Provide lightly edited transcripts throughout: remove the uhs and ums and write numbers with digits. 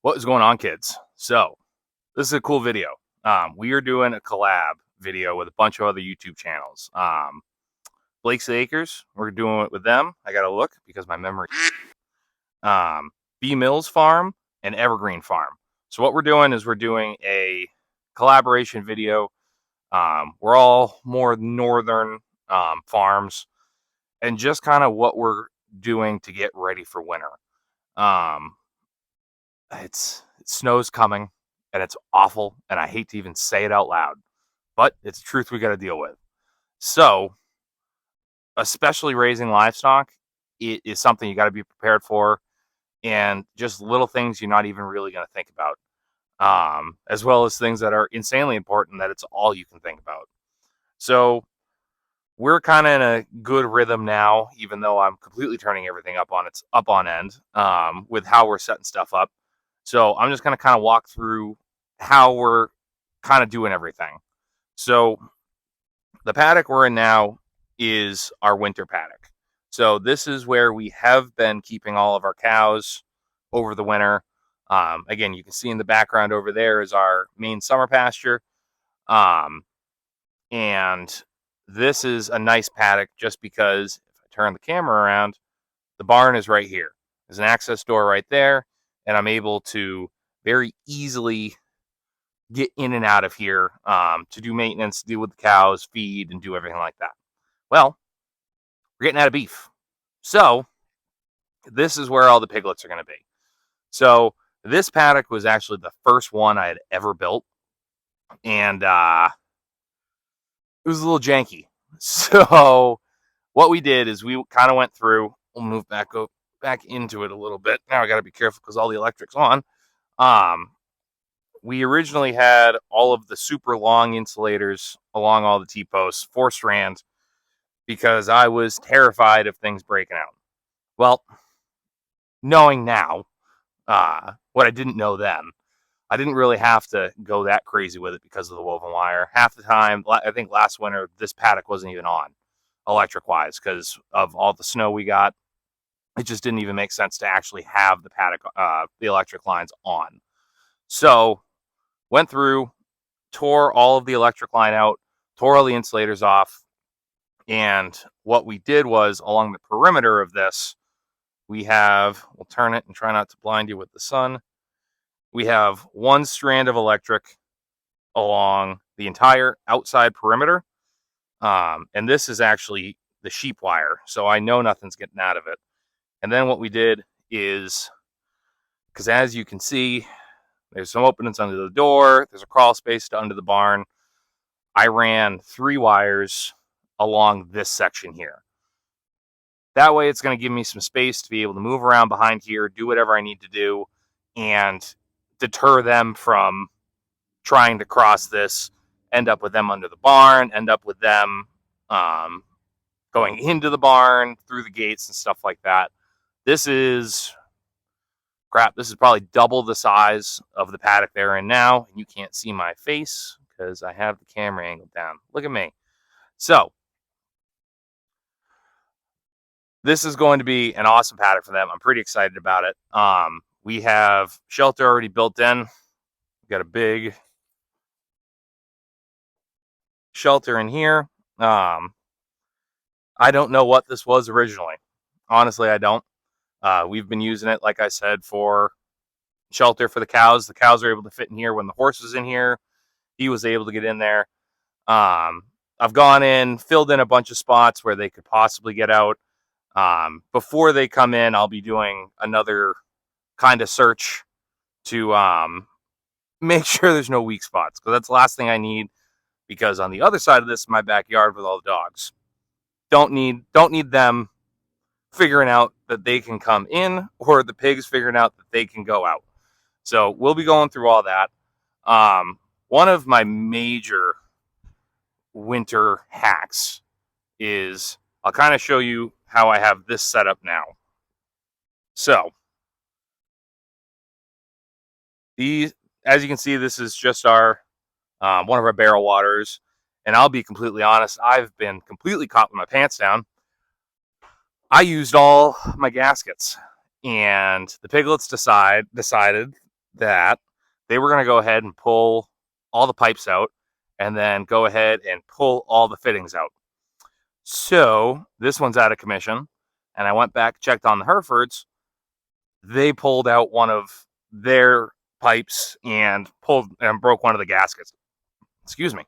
What is going on, kids? So this is a cool video. We are doing a collab video with a bunch of other YouTube channels. Blakeslee Acres, we're doing it with them. I gotta look because my memory. BMills Farm and Evergreen Farm. So what we're doing is we're doing a collaboration video. We're all more northern farms, and just kind of what we're doing to get ready for winter. It snow's coming, and it's awful, and I hate to even say it out loud, but it's the truth we got to deal with. So, especially raising livestock, it is something you got to be prepared for, and just little things you're not even really going to think about, as well as things that are insanely important that it's all you can think about. So, we're kind of in a good rhythm now, even though I'm completely turning everything up on end with how we're setting stuff up. So I'm just going to kind of walk through how we're kind of doing everything. So the paddock we're in now is our winter paddock. So this is where we have been keeping all of our cows over the winter. Again, you can see in the background over there is our main summer pasture. And this is a nice paddock just because if I turn the camera around, the barn is right here. There's an access door right there, and I'm able to very easily get in and out of here to do maintenance, deal with the cows, feed, and do everything like that. Well, we're getting out of beef. So this is where all the piglets are going to be. So this paddock was actually the first one I had ever built, and it was a little janky. So what we did is we kind of went through. We'll move back into it a little bit. Now I got to be careful because all the electric's on. We originally had all of the super long insulators along all the T-posts, 4-strand, because I was terrified of things breaking out. Well, knowing now what I didn't know then, I didn't really have to go that crazy with it because of the woven wire. Half the time, I think last winter, this paddock wasn't even on electric-wise because of all the snow we got. It just didn't even make sense to actually have the paddock, the electric lines on. So went through, tore all of the electric line out, tore all the insulators off. And what we did was along the perimeter of this, we'll turn it and try not to blind you with the sun. We have one strand of electric along the entire outside perimeter. And this is actually the sheep wire. So I know nothing's getting out of it. And then what we did is, because as you can see, there's some openings under the door. There's a crawl space to under the barn. I ran 3 wires along this section here. That way it's going to give me some space to be able to move around behind here, do whatever I need to do, and deter them from trying to cross this, end up with them under the barn, end up with them going into the barn, through the gates and stuff like that. This is probably double the size of the paddock they're in now. And you can't see my face because I have the camera angled down. Look at me. So this is going to be an awesome paddock for them. I'm pretty excited about it. We have shelter already built in. We've got a big shelter in here. I don't know what this was originally. Honestly, I don't. We've been using it, like I said, for shelter for the cows. The cows are able to fit in here. When the horse was in here, he was able to get in there. I've gone in, filled in a bunch of spots where they could possibly get out. Before they come in, I'll be doing another kind of search to make sure there's no weak spots, because that's the last thing I need, because on the other side of this is my backyard with all the dogs. Don't need them figuring out that they can come in, or the pigs figuring out that they can go out. So we'll be going through all that. One of my major winter hacks is I'll kind of show you how I have this set up now. So as you can see, this is just our one of our barrel waters. And I'll be completely honest, I've been completely caught with my pants down. I used all my gaskets, and the piglets decided that they were going to go ahead and pull all the pipes out and then go ahead and pull all the fittings out. So this one's out of commission. And I went back, checked on the Herefords. They pulled out one of their pipes and broke one of the gaskets. Excuse me.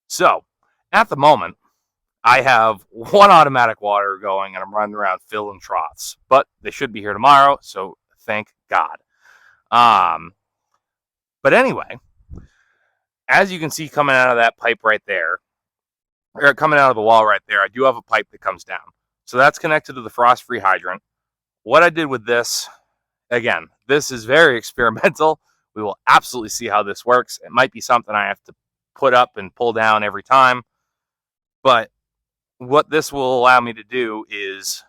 So at the moment, I have one automatic water going and I'm running around filling troughs, but they should be here tomorrow. So thank God. But anyway, as you can see coming out of that pipe right there, or coming out of the wall right there, I do have a pipe that comes down. So that's connected to the frost-free hydrant. What I did with this, again, this is very experimental. We will absolutely see how this works. It might be something I have to put up and pull down every time. But what this will allow me to do is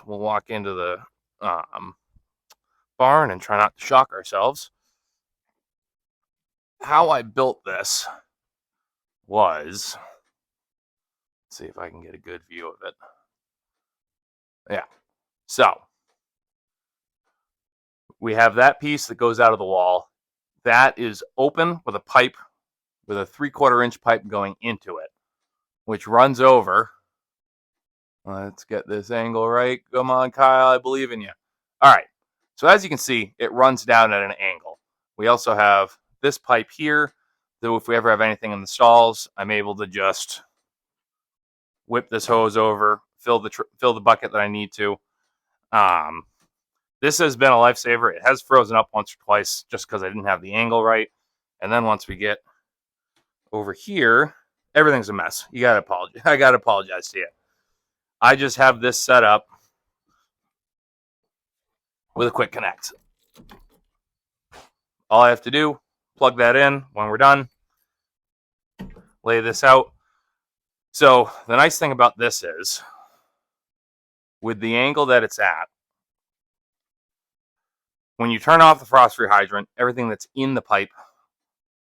we'll walk into the barn and try not to shock ourselves. How I built this was, let's see if I can get a good view of it. Yeah. So we have that piece that goes out of the wall. That is open with a pipe, with a 3/4 inch pipe going into it, which runs over. Let's get this angle right. Come on, Kyle. I believe in you. All right. So as you can see, it runs down at an angle. We also have this pipe here. So if we ever have anything in the stalls, I'm able to just whip this hose over, fill the bucket that I need to. This has been a lifesaver. It has frozen up once or twice just because I didn't have the angle right. And then once we get over here, everything's a mess. I gotta apologize to you. I just have this set up with a quick connect. All I have to do, plug that in when we're done, lay this out. So the nice thing about this is, with the angle that it's at, when you turn off the frost-free hydrant, everything that's in the pipe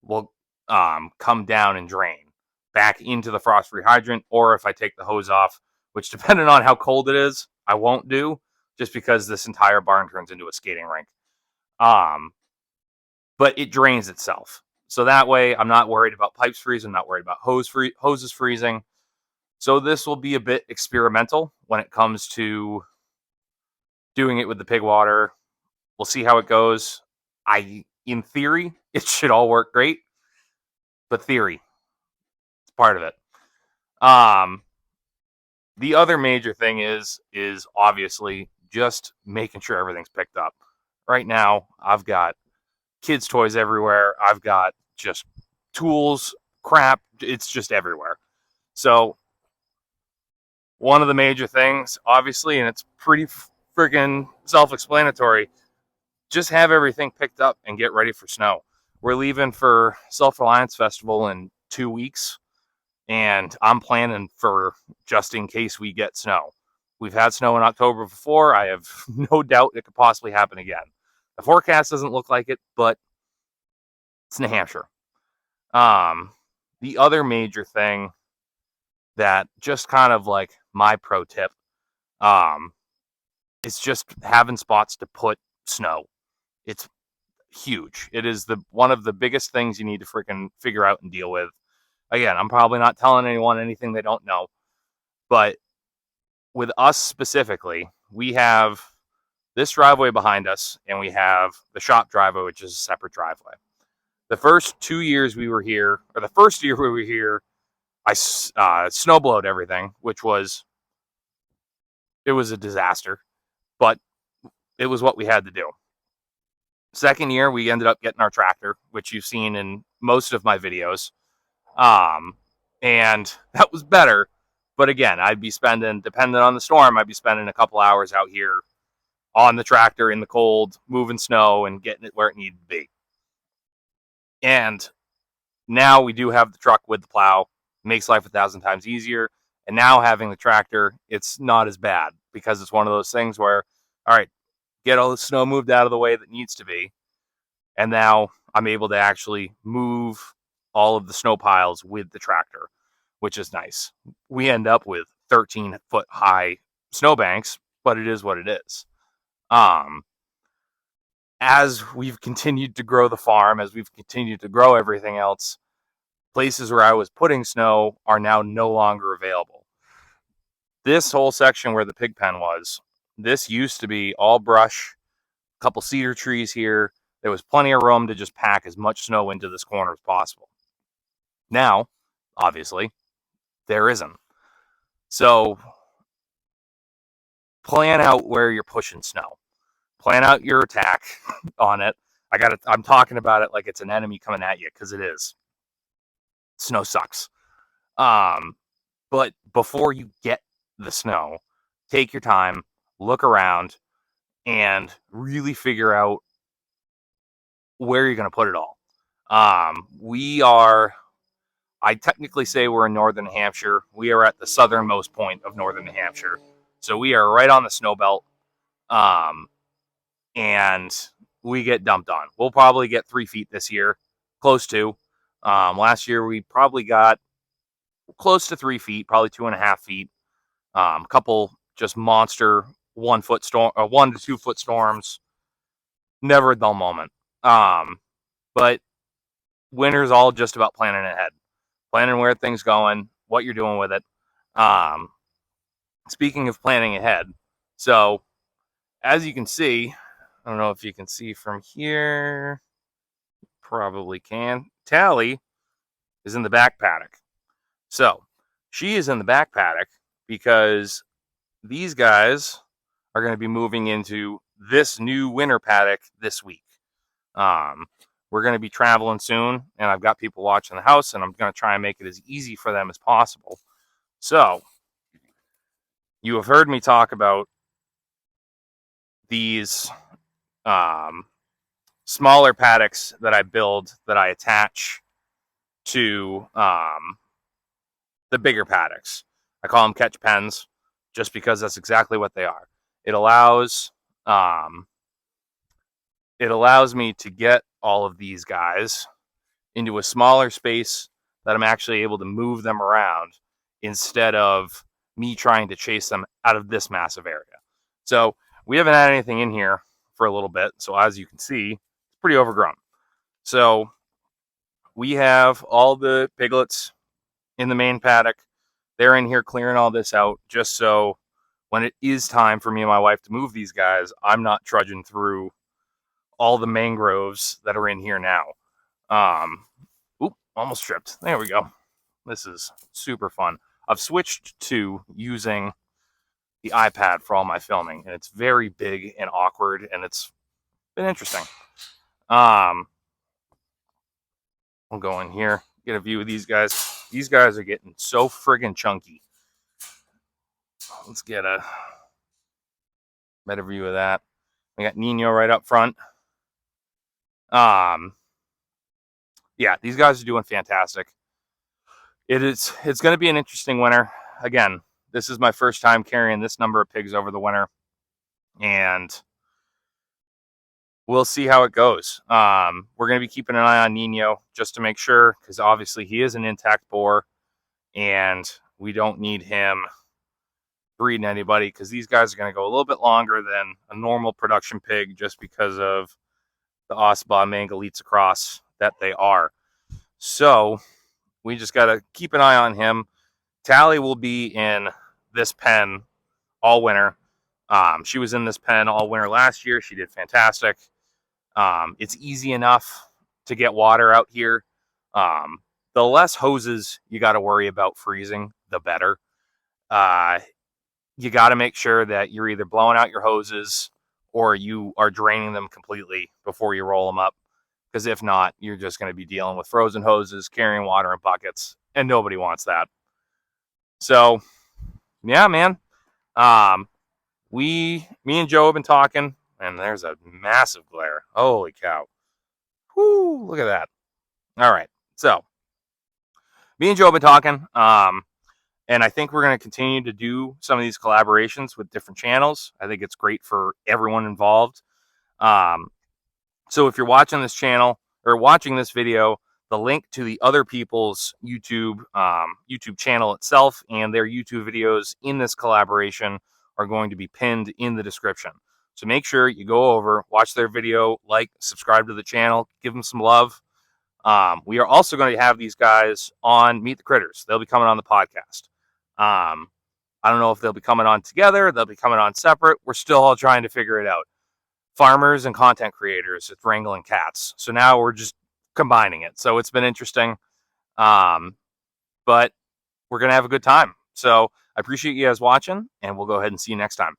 will come down and drain back into the frost-free hydrant, or if I take the hose off, which depending on how cold it is, I won't do, just because this entire barn turns into a skating rink. But it drains itself. So that way I'm not worried about pipes freezing, not worried about hoses freezing. So this will be a bit experimental when it comes to doing it with the pig water. We'll see how it goes. In theory, it should all work great, but theory is part of it. The other major thing is obviously just making sure everything's picked up. Right now, I've got kids' toys everywhere. I've got just tools, crap. It's just everywhere. So one of the major things, obviously, and it's pretty freaking self-explanatory, just have everything picked up and get ready for snow. We're leaving for Self-Reliance Festival in 2 weeks, and I'm planning for just in case we get snow. We've had snow in October before. I have no doubt it could possibly happen again. The forecast doesn't look like it, but it's New Hampshire. The other major thing that just kind of like my pro tip, is just having spots to put snow. It's huge. It is one of the biggest things you need to freaking figure out and deal with. Again, I'm probably not telling anyone anything they don't know, but with us specifically, we have this driveway behind us, and we have the shop driveway, which is a separate driveway. The first 2 years we were here, or the first year we were here, I snowblowed everything, it was a disaster, but it was what we had to do. Second year, we ended up getting our tractor, which you've seen in most of my videos. And that was better. But again, depending on the storm, I'd be spending a couple hours out here on the tractor in the cold, moving snow and getting it where it needed to be. And now we do have the truck with the plow. It makes life 1,000 times easier. And now having the tractor, it's not as bad, because it's one of those things where, all right, get all the snow moved out of the way that needs to be. And now I'm able to actually move all of the snow piles with the tractor, which is nice. We end up with 13-foot high snowbanks, but it is what it is. as we've continued to grow the farm, as we've continued to grow everything else, places where I was putting snow are now no longer available. This whole section where the pig pen was, this used to be all brush, a couple cedar trees here. There was plenty of room to just pack as much snow into this corner as possible. Now, obviously, there isn't. So plan out where you're pushing snow. Plan out your attack on it. I'm talking about it like it's an enemy coming at you, because it is. Snow sucks. But before you get the snow, take your time, look around, and really figure out where you're going to put it all. I technically say we're in northern New Hampshire. We are at the southernmost point of northern New Hampshire. So we are right on the snow belt. And we get dumped on. We'll probably get 3 feet this year, close to. Last year we probably got close to 3 feet, probably 2.5 feet. A couple just monster 1 to 2 foot storms. Never a dull moment. But winter's all just about planning ahead, planning where things going, what you're doing with it. Speaking of planning ahead, so as you can see, I don't know if you can see from here. Probably can. Tally is in the back paddock. So she is in the back paddock because these guys are going to be moving into this new winter paddock this week. We're going to be traveling soon, and I've got people watching the house, and I'm going to try and make it as easy for them as possible. So you have heard me talk about these smaller paddocks that I build, that I attach to the bigger paddocks. I call them catch pens just because that's exactly what they are. It allows me to get all of these guys into a smaller space that I'm actually able to move them around instead of me trying to chase them out of this massive area. So we haven't had anything in here for a little bit. So as you can see, it's pretty overgrown. So we have all the piglets in the main paddock. They're in here clearing all this out just so when it is time for me and my wife to move these guys, I'm not trudging through all the mangroves that are in here now. Almost tripped. There we go. This is super fun. I've switched to using the iPad for all my filming, and it's very big and awkward, and it's been interesting. I'll go in here, get a view of these guys. These guys are getting so friggin' chunky. Let's get a better view of that. We got Nino right up front. Yeah, these guys are doing fantastic. It's going to be an interesting winter. Again, this is my first time carrying this number of pigs over the winter, and we'll see how it goes. We're going to be keeping an eye on Nino just to make sure, because obviously he is an intact boar, and we don't need him breeding anybody, because these guys are going to go a little bit longer than a normal production pig just because of the Osba Mangalites across that they are. So we just got to keep an eye on him. Tally will be in this pen all winter. She was in this pen all winter last year. She did fantastic. It's easy enough to get water out here. The less hoses you got to worry about freezing, the better. You got to make sure that you're either blowing out your hoses or you are draining them completely before you roll them up. Because if not, you're just going to be dealing with frozen hoses, carrying water in buckets, and nobody wants that. So, yeah, man. Me and Joe have been talking, and there's a massive glare. Holy cow. Whoo, look at that. All right. So, me and Joe have been talking, and I think we're going to continue to do some of these collaborations with different channels. I think it's great for everyone involved. So if you're watching this channel or watching this video, the link to the other people's YouTube channel itself and their YouTube videos in this collaboration are going to be pinned in the description. So make sure you go over, watch their video, like, subscribe to the channel, give them some love. We are also going to have these guys on Meet the Critters. They'll be coming on the podcast. I don't know if they'll be coming on together. They'll be coming on separate. We're still all trying to figure it out. Farmers and content creators at wrangling cats. So now we're just combining it. So it's been interesting. But we're going to have a good time. So I appreciate you guys watching, and we'll go ahead and see you next time.